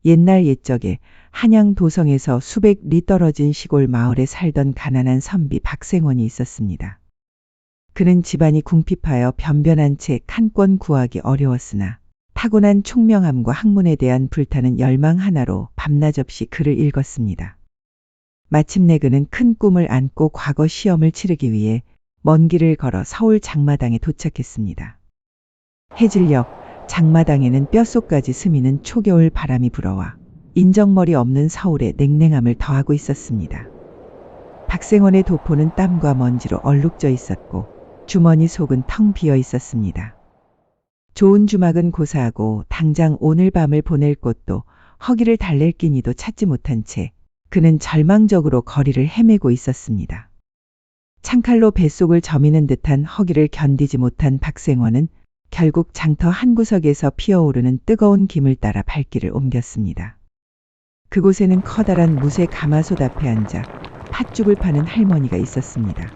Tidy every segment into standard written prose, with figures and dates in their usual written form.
옛날 옛적에 한양 도성에서 수백 리 떨어진 시골 마을에 살던 가난한 선비 박생원이 있었습니다. 그는 집안이 궁핍하여 변변한 채 칸권 구하기 어려웠으나 타고난 총명함과 학문에 대한 불타는 열망 하나로 밤낮 없이 글을 읽었습니다. 마침내 그는 큰 꿈을 안고 과거 시험을 치르기 위해 먼 길을 걸어 서울 장마당에 도착했습니다. 해질녘 장마당에는 뼛속까지 스미는 초겨울 바람이 불어와 인정머리 없는 서울의 냉랭함을 더하고 있었습니다. 박생원의 도포는 땀과 먼지로 얼룩져 있었고 주머니 속은 텅 비어 있었습니다. 좋은 주막은 고사하고 당장 오늘 밤을 보낼 곳도 허기를 달랠 끼니도 찾지 못한 채 그는 절망적으로 거리를 헤매고 있었습니다. 창칼로 뱃속을 저미는 듯한 허기를 견디지 못한 박생원은 결국 장터 한 구석에서 피어오르는 뜨거운 김을 따라 발길을 옮겼습니다. 그곳에는 커다란 무쇠 가마솥 앞에 앉아 팥죽을 파는 할머니가 있었습니다.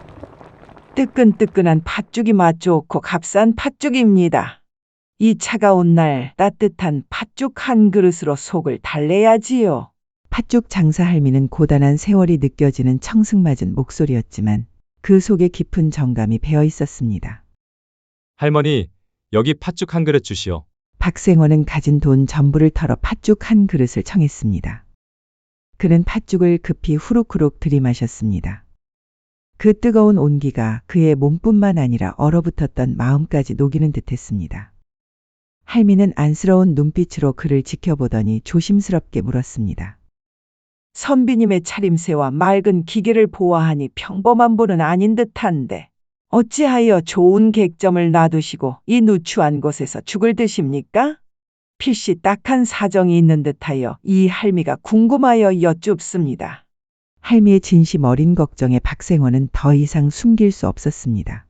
뜨끈뜨끈한 팥죽이 맛 좋고 값싼 팥죽입니다. 이 차가운 날 따뜻한 팥죽 한 그릇으로 속을 달래야지요. 팥죽 장사 할미는 고단한 세월이 느껴지는 청승맞은 목소리였지만 그 속에 깊은 정감이 배어 있었습니다. 할머니, 여기 팥죽 한 그릇 주시오. 박생원은 가진 돈 전부를 털어 팥죽 한 그릇을 청했습니다. 그는 팥죽을 급히 후룩후룩 들이마셨습니다. 그 뜨거운 온기가 그의 몸뿐만 아니라 얼어붙었던 마음까지 녹이는 듯했습니다. 할미는 안쓰러운 눈빛으로 그를 지켜보더니 조심스럽게 물었습니다. 선비님의 차림새와 맑은 기계를 보아하니 평범한 분은 아닌 듯한데 어찌하여 좋은 객점을 놔두시고 이 누추한 곳에서 죽을 드십니까? 필시 딱한 사정이 있는 듯하여 이 할미가 궁금하여 여쭙습니다. 할미의 진심 어린 걱정에 박생원은 더 이상 숨길 수 없었습니다.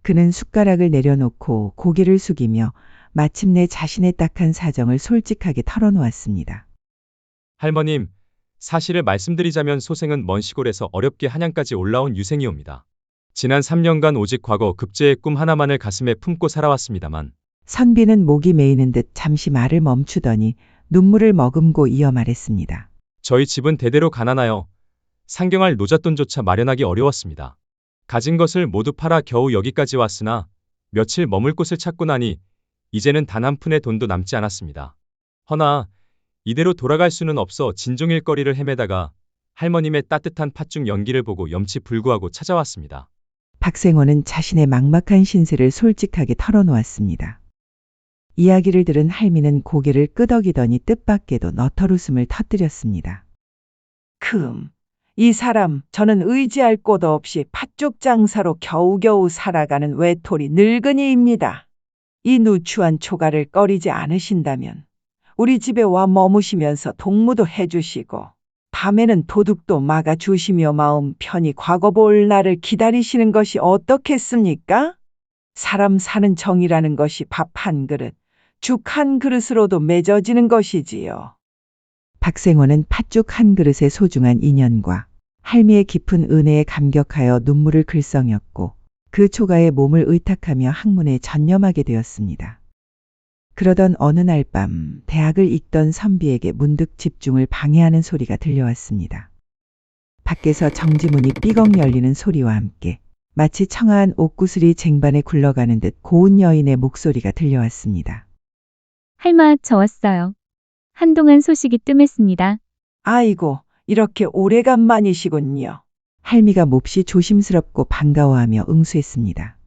그는 숟가락을 내려놓고 고개를 숙이며 마침내 자신의 딱한 사정을 솔직하게 털어놓았습니다. 할머님, 사실을 말씀드리자면 소생은 먼 시골에서 어렵게 한양까지 올라온 유생이옵니다. 지난 3년간 오직 과거 급제의 꿈 하나만을 가슴에 품고 살아왔습니다만 선비는 목이 메이는 듯 잠시 말을 멈추더니 눈물을 머금고 이어 말했습니다. 저희 집은 대대로 가난하여 상경할 노잣돈조차 마련하기 어려웠습니다. 가진 것을 모두 팔아 겨우 여기까지 왔으나 며칠 머물 곳을 찾고 나니 이제는 단 한 푼의 돈도 남지 않았습니다. 허나 이대로 돌아갈 수는 없어 진종일거리를 헤매다가 할머님의 따뜻한 팥죽 연기를 보고 염치불구하고 찾아왔습니다. 박생원은 자신의 막막한 신세를 솔직하게 털어놓았습니다. 이야기를 들은 할미는 고개를 끄덕이더니 뜻밖에도 너털웃음을 터뜨렸습니다. 이 사람 저는 의지할 곳 없이 팥죽 장사로 겨우겨우 살아가는 외톨이 늙은이입니다. 이 누추한 초가를 꺼리지 않으신다면 우리 집에 와 머무시면서 동무도 해주시고 밤에는 도둑도 막아주시며 마음 편히 과거 볼 날을 기다리시는 것이 어떻겠습니까? 사람 사는 정이라는 것이 밥 한 그릇, 죽 한 그릇으로도 맺어지는 것이지요. 박생원은 팥죽 한 그릇의 소중한 인연과 할미의 깊은 은혜에 감격하여 눈물을 글썽였고 그 초가에 몸을 의탁하며 학문에 전념하게 되었습니다. 그러던 어느 날 밤 대학을 읽던 선비에게 문득 집중을 방해하는 소리가 들려왔습니다. 밖에서 정지문이 삐걱 열리는 소리와 함께 마치 청아한 옥구슬이 쟁반에 굴러가는 듯 고운 여인의 목소리가 들려왔습니다. 할마, 저 왔어요. 한동안 소식이 뜸했습니다. 아이고, 이렇게 오래간만이시군요. 할미가 몹시 조심스럽고 반가워하며 응수했습니다.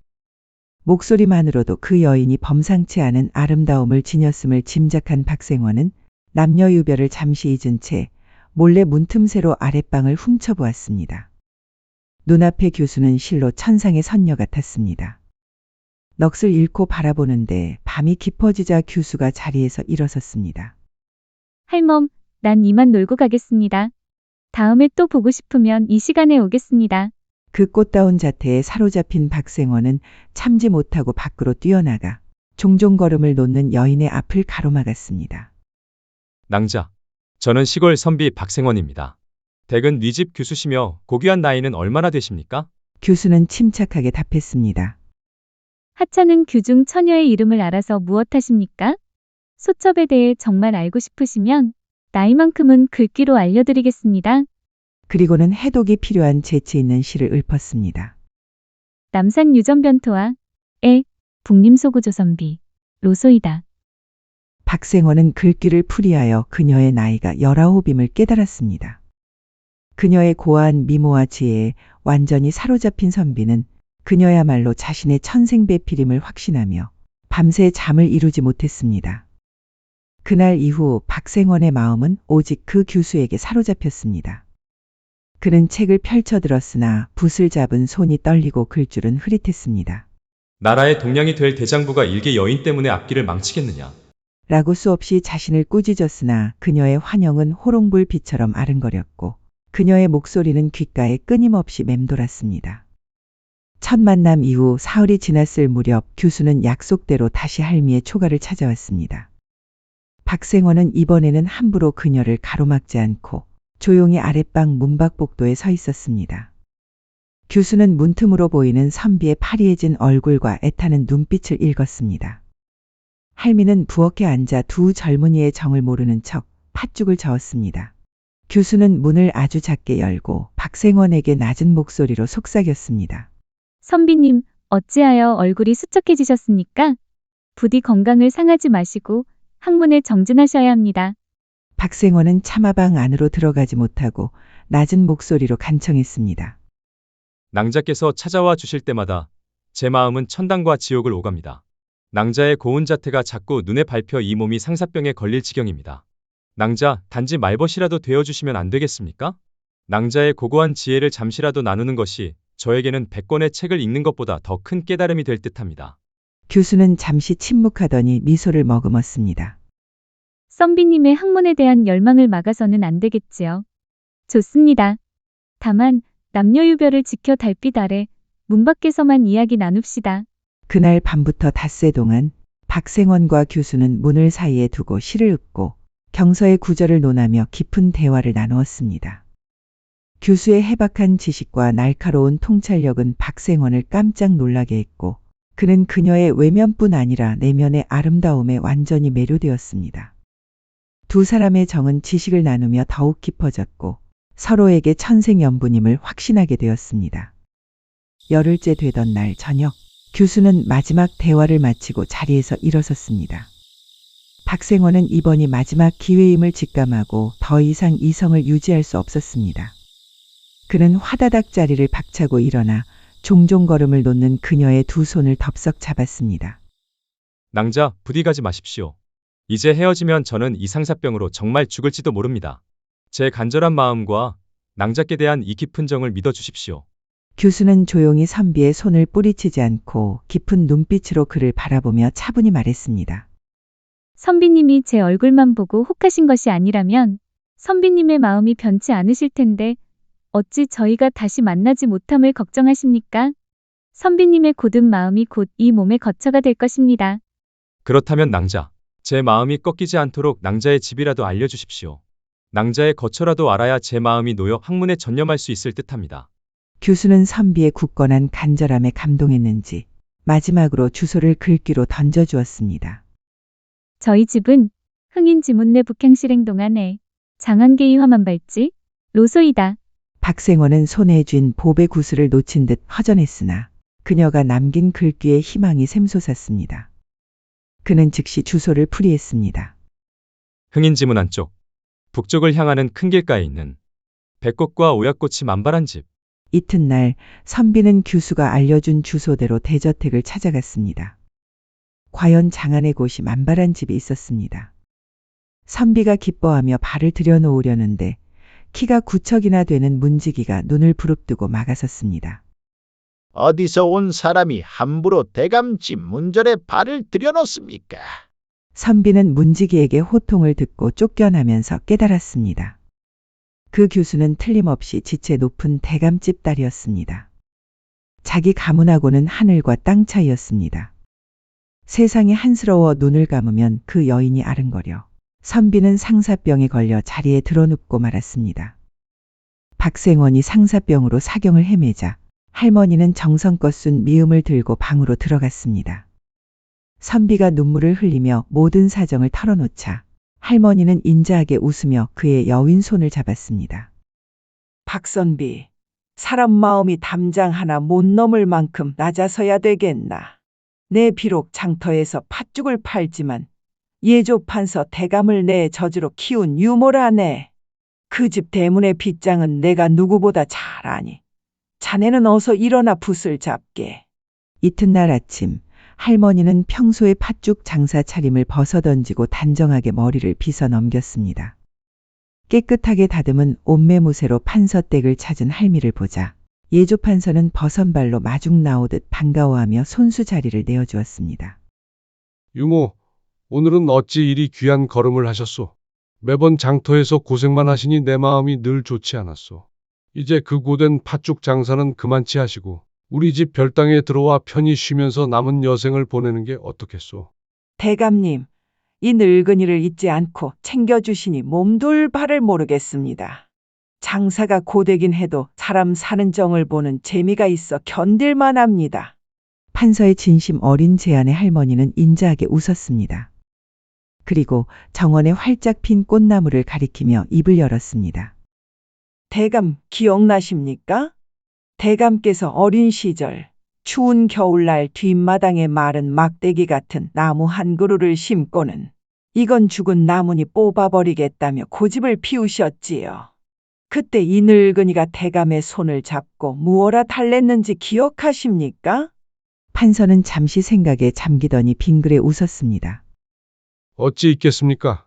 목소리만으로도 그 여인이 범상치 않은 아름다움을 지녔음을 짐작한 박생원은 남녀 유별을 잠시 잊은 채 몰래 문틈새로 아랫방을 훔쳐보았습니다. 눈앞의 교수는 실로 천상의 선녀 같았습니다. 넋을 잃고 바라보는데 밤이 깊어지자 교수가 자리에서 일어섰습니다. 할멈, 난 이만 놀고 가겠습니다. 다음에 또 보고 싶으면 이 시간에 오겠습니다. 그 꽃다운 자태에 사로잡힌 박생원은 참지 못하고 밖으로 뛰어나가 종종 걸음을 놓는 여인의 앞을 가로막았습니다. 낭자, 저는 시골 선비 박생원입니다. 댁은 네 집 교수시며 고귀한 나이는 얼마나 되십니까? 교수는 침착하게 답했습니다. 하찮은 규중 처녀의 이름을 알아서 무엇하십니까? 소첩에 대해 정말 알고 싶으시면 나이만큼은 글귀로 알려드리겠습니다. 그리고는 해독이 필요한 재치 있는 시를 읊었습니다. 남산 유전변토와 북림소구조선비 로소이다. 박생원은 글귀를 풀이하여 그녀의 나이가 19임을 깨달았습니다. 그녀의 고아한 미모와 지혜에 완전히 사로잡힌 선비는 그녀야말로 자신의 천생배필임을 확신하며 밤새 잠을 이루지 못했습니다. 그날 이후 박생원의 마음은 오직 그 교수에게 사로잡혔습니다. 그는 책을 펼쳐들었으나 붓을 잡은 손이 떨리고 글줄은 흐릿했습니다. 나라의 동량이 될 대장부가 일개 여인 때문에 앞길을 망치겠느냐. 라고 수없이 자신을 꾸짖었으나 그녀의 환영은 호롱불빛처럼 아른거렸고 그녀의 목소리는 귓가에 끊임없이 맴돌았습니다. 첫 만남 이후 사흘이 지났을 무렵 교수는 약속대로 다시 할미의 초가를 찾아왔습니다. 박생원은 이번에는 함부로 그녀를 가로막지 않고 조용히 아랫방 문밖복도에 서 있었습니다. 교수는 문틈으로 보이는 선비의 파리해진 얼굴과 애타는 눈빛을 읽었습니다. 할미는 부엌에 앉아 두 젊은이의 정을 모르는 척 팥죽을 저었습니다. 교수는 문을 아주 작게 열고 박생원에게 낮은 목소리로 속삭였습니다. 선비님, 어찌하여 얼굴이 수척해지셨습니까? 부디 건강을 상하지 마시고 학문에 정진하셔야 합니다. 박생원은 차마방 안으로 들어가지 못하고 낮은 목소리로 간청했습니다. 낭자께서 찾아와 주실 때마다 제 마음은 천당과 지옥을 오갑니다. 낭자의 고운 자태가 자꾸 눈에 밟혀 이 몸이 상사병에 걸릴 지경입니다. 낭자, 단지 말벗이라도 되어주시면 안 되겠습니까? 낭자의 고고한 지혜를 잠시라도 나누는 것이 저에게는 100권의 책을 읽는 것보다 더 큰 깨달음이 될 듯합니다. 교수는 잠시 침묵하더니 미소를 머금었습니다. 선비님의 학문에 대한 열망을 막아서는 안 되겠지요. 좋습니다. 다만 남녀유별을 지켜 달빛 아래 문 밖에서만 이야기 나눕시다. 그날 밤부터 닷새 동안 박생원과 교수는 문을 사이에 두고 시를 읊고 경서의 구절을 논하며 깊은 대화를 나누었습니다. 교수의 해박한 지식과 날카로운 통찰력은 박생원을 깜짝 놀라게 했고 그는 그녀의 외면뿐 아니라 내면의 아름다움에 완전히 매료되었습니다. 두 사람의 정은 지식을 나누며 더욱 깊어졌고 서로에게 천생연분임을 확신하게 되었습니다. 열흘째 되던 날 저녁 교수는 마지막 대화를 마치고 자리에서 일어섰습니다. 박생원은 이번이 마지막 기회임을 직감하고 더 이상 이성을 유지할 수 없었습니다. 그는 화다닥 자리를 박차고 일어나 종종 걸음을 놓는 그녀의 두 손을 덥석 잡았습니다. 낭자, 부디 가지 마십시오. 이제 헤어지면 저는 이 상사병으로 정말 죽을지도 모릅니다. 제 간절한 마음과 낭자께 대한 이 깊은 정을 믿어주십시오. 교수는 조용히 선비의 손을 뿌리치지 않고 깊은 눈빛으로 그를 바라보며 차분히 말했습니다. 선비님이 제 얼굴만 보고 혹하신 것이 아니라면 선비님의 마음이 변치 않으실 텐데 어찌 저희가 다시 만나지 못함을 걱정하십니까? 선비님의 굳은 마음이 곧 이 몸의 거처가 될 것입니다. 그렇다면 낭자, 제 마음이 꺾이지 않도록 낭자의 집이라도 알려주십시오. 낭자의 거처라도 알아야 제 마음이 놓여 학문에 전념할 수 있을 듯합니다. 교수는 선비의 굳건한 간절함에 감동했는지 마지막으로 주소를 글귀로 던져주었습니다. 저희 집은 흥인 지문내 북향실행 동안에 장안계이 화만발지 로소이다. 박생원은 손에 쥔 보배 구슬을 놓친 듯 허전했으나 그녀가 남긴 글귀에 희망이 샘솟았습니다. 그는 즉시 주소를 풀이했습니다. 흥인지문 안쪽, 북쪽을 향하는 큰 길가에 있는 백꽃과 오약꽃이 만발한 집. 이튿날 선비는 교수가 알려준 주소대로 대저택을 찾아갔습니다. 과연 장안의 곳이 만발한 집이 있었습니다. 선비가 기뻐하며 발을 들여놓으려는데 키가 9척이나 되는 문지기가 눈을 부릅뜨고 막아섰습니다. 어디서 온 사람이 함부로 대감집 문절에 발을 들여놓습니까? 선비는 문지기에게 호통을 듣고 쫓겨나면서 깨달았습니다. 그 교수는 틀림없이 지체 높은 대감집 딸이었습니다. 자기 가문하고는 하늘과 땅 차이였습니다. 세상이 한스러워 눈을 감으면 그 여인이 아른거려 선비는 상사병에 걸려 자리에 드러눕고 말았습니다. 박생원이 상사병으로 사경을 헤매자 할머니는 정성껏 쓴 미음을 들고 방으로 들어갔습니다. 선비가 눈물을 흘리며 모든 사정을 털어놓자 할머니는 인자하게 웃으며 그의 여윈 손을 잡았습니다. 박선비, 사람 마음이 담장 하나 못 넘을 만큼 낮아서야 되겠나. 내 비록 장터에서 팥죽을 팔지만 예조판서 대감을 내 저주로 키운 유모라네. 그 집 대문의 빗장은 내가 누구보다 잘 아니. 자네는 어서 일어나 붓을 잡게. 이튿날 아침 할머니는 평소의 팥죽 장사 차림을 벗어던지고 단정하게 머리를 빗어 넘겼습니다. 깨끗하게 다듬은 옷매무새로 판서댁을 찾은 할미를 보자 예조 판서는 버선발로 마중 나오듯 반가워하며 손수 자리를 내어주었습니다. 유모, 오늘은 어찌 이리 귀한 걸음을 하셨소? 매번 장터에서 고생만 하시니 내 마음이 늘 좋지 않았소. 이제 그 고된 팥죽 장사는 그만치 하시고 우리 집 별당에 들어와 편히 쉬면서 남은 여생을 보내는 게 어떻겠소? 대감님, 이 늙은이를 잊지 않고 챙겨주시니 몸둘 바를 모르겠습니다. 장사가 고되긴 해도 사람 사는 정을 보는 재미가 있어 견딜만 합니다. 판서의 진심 어린 제안에 할머니는 인자하게 웃었습니다. 그리고 정원에 활짝 핀 꽃나무를 가리키며 입을 열었습니다. 대감 기억나십니까? 대감께서 어린 시절 추운 겨울날 뒷마당에 마른 막대기 같은 나무 한 그루를 심고는 이건 죽은 나무니 뽑아버리겠다며 고집을 피우셨지요. 그때 이 늙은이가 대감의 손을 잡고 무어라 달랬는지 기억하십니까? 판서는 잠시 생각에 잠기더니 빙그레 웃었습니다. 어찌 있겠습니까?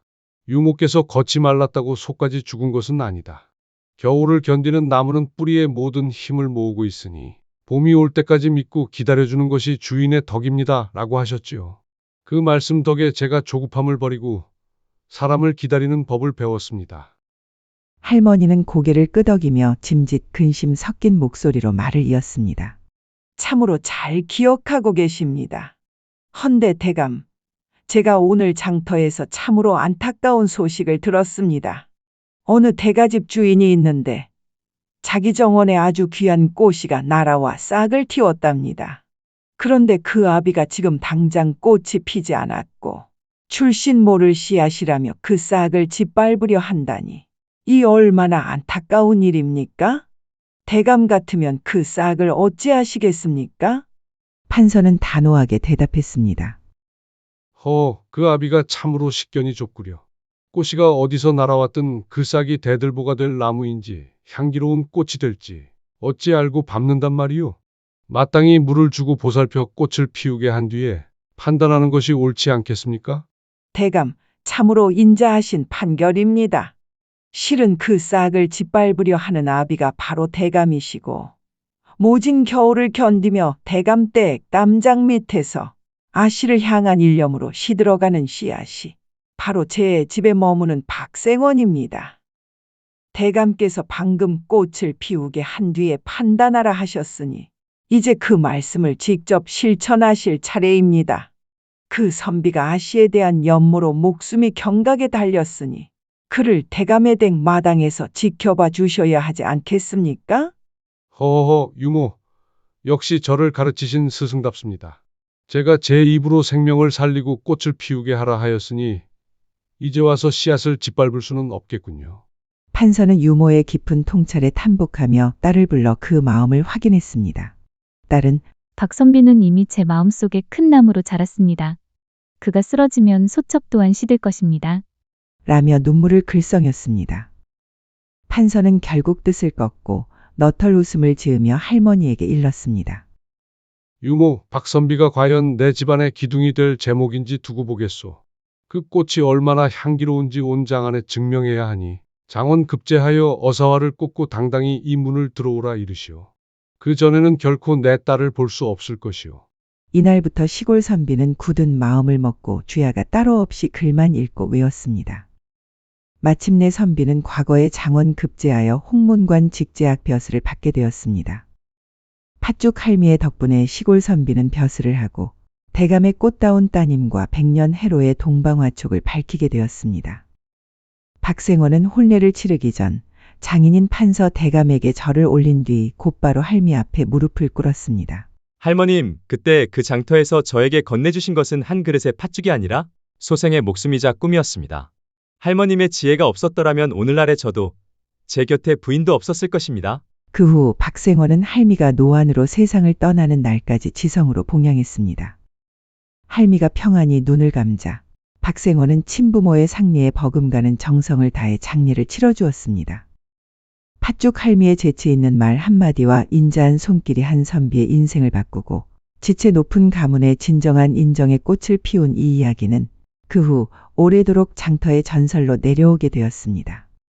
유모께서 걷지 말랐다고 속까지 죽은 것은 아니다. 겨울을 견디는 나무는 뿌리에 모든 힘을 모으고 있으니 봄이 올 때까지 믿고 기다려주는 것이 주인의 덕입니다. 라고 하셨지요. 그 말씀 덕에 제가 조급함을 버리고 사람을 기다리는 법을 배웠습니다. 할머니는 고개를 끄덕이며 짐짓 근심 섞인 목소리로 말을 이었습니다. 참으로 잘 기억하고 계십니다. 헌데 대감, 제가 오늘 장터에서 참으로 안타까운 소식을 들었습니다. 어느 대가집 주인이 있는데 자기 정원에 아주 귀한 꽃이가 날아와 싹을 틔웠답니다. 그런데 그 아비가 지금 당장 꽃이 피지 않았고 출신 모를 씨앗이라며 그 싹을 짓밟으려 한다니 이 얼마나 안타까운 일입니까? 대감 같으면 그 싹을 어찌하시겠습니까? 판서는 단호하게 대답했습니다. 그 아비가 참으로 식견이 좁구려. 꽃이가 어디서 날아왔든 그 싹이 대들보가 될 나무인지 향기로운 꽃이 될지 어찌 알고 밟는단 말이오. 마땅히 물을 주고 보살펴 꽃을 피우게 한 뒤에 판단하는 것이 옳지 않겠습니까? 대감, 참으로 인자하신 판결입니다. 실은 그 싹을 짓밟으려 하는 아비가 바로 대감이시고 모진 겨울을 견디며 대감댁 담장 밑에서 아씨를 향한 일념으로 시들어가는 씨앗이 바로 제 집에 머무는 박생원입니다. 대감께서 방금 꽃을 피우게 한 뒤에 판단하라 하셨으니 이제 그 말씀을 직접 실천하실 차례입니다. 그 선비가 아씨에 대한 염모로 목숨이 경각에 달렸으니 그를 대감의 댁 마당에서 지켜봐 주셔야 하지 않겠습니까? 허허, 유모. 역시 저를 가르치신 스승답습니다. 제가 제 입으로 생명을 살리고 꽃을 피우게 하라 하였으니 이제 와서 씨앗을 짓밟을 수는 없겠군요. 판서는 유모의 깊은 통찰에 탄복하며 딸을 불러 그 마음을 확인했습니다. 딸은 박선비는 이미 제 마음속에 큰 나무로 자랐습니다. 그가 쓰러지면 소첩 또한 시들 것입니다. 라며 눈물을 글썽였습니다. 판서는 결국 뜻을 꺾고 너털 웃음을 지으며 할머니에게 일렀습니다. 유모, 박선비가 과연 내 집안의 기둥이 될 제목인지 두고 보겠소. 그 꽃이 얼마나 향기로운지 온 장안에 증명해야 하니 장원 급제하여 어사화를 꽂고 당당히 이 문을 들어오라 이르시오. 그 전에는 결코 내 딸을 볼 수 없을 것이오. 이날부터 시골 선비는 굳은 마음을 먹고 주야가 따로 없이 글만 읽고 외웠습니다. 마침내 선비는 과거에 장원 급제하여 홍문관 직제학 벼슬을 받게 되었습니다. 팥죽 할미의 덕분에 시골 선비는 벼슬을 하고 대감의 꽃다운 따님과 백년 해로의 동방화촉을 밝히게 되었습니다. 박생원은 혼례를 치르기 전 장인인 판서 대감에게 절을 올린 뒤 곧바로 할미 앞에 무릎을 꿇었습니다. 할머님, 그때 그 장터에서 저에게 건네주신 것은 한 그릇의 팥죽이 아니라 소생의 목숨이자 꿈이었습니다. 할머님의 지혜가 없었더라면 오늘날의 저도 제 곁에 부인도 없었을 것입니다. 그 후 박생원은 할미가 노안으로 세상을 떠나는 날까지 지성으로 봉양했습니다. 할미가 평안히 눈을 감자 박생원은 친부모의 상리에 버금가는 정성을 다해 장례를 치러주었습니다. 팥죽 할미의 재치 있는 말 한마디와 인자한 손길이 한 선비의 인생을 바꾸고 지체 높은 가문의 진정한 인정의 꽃을 피운 이 이야기는 그 후 오래도록 장터의 전설로 내려오게 되었습니다.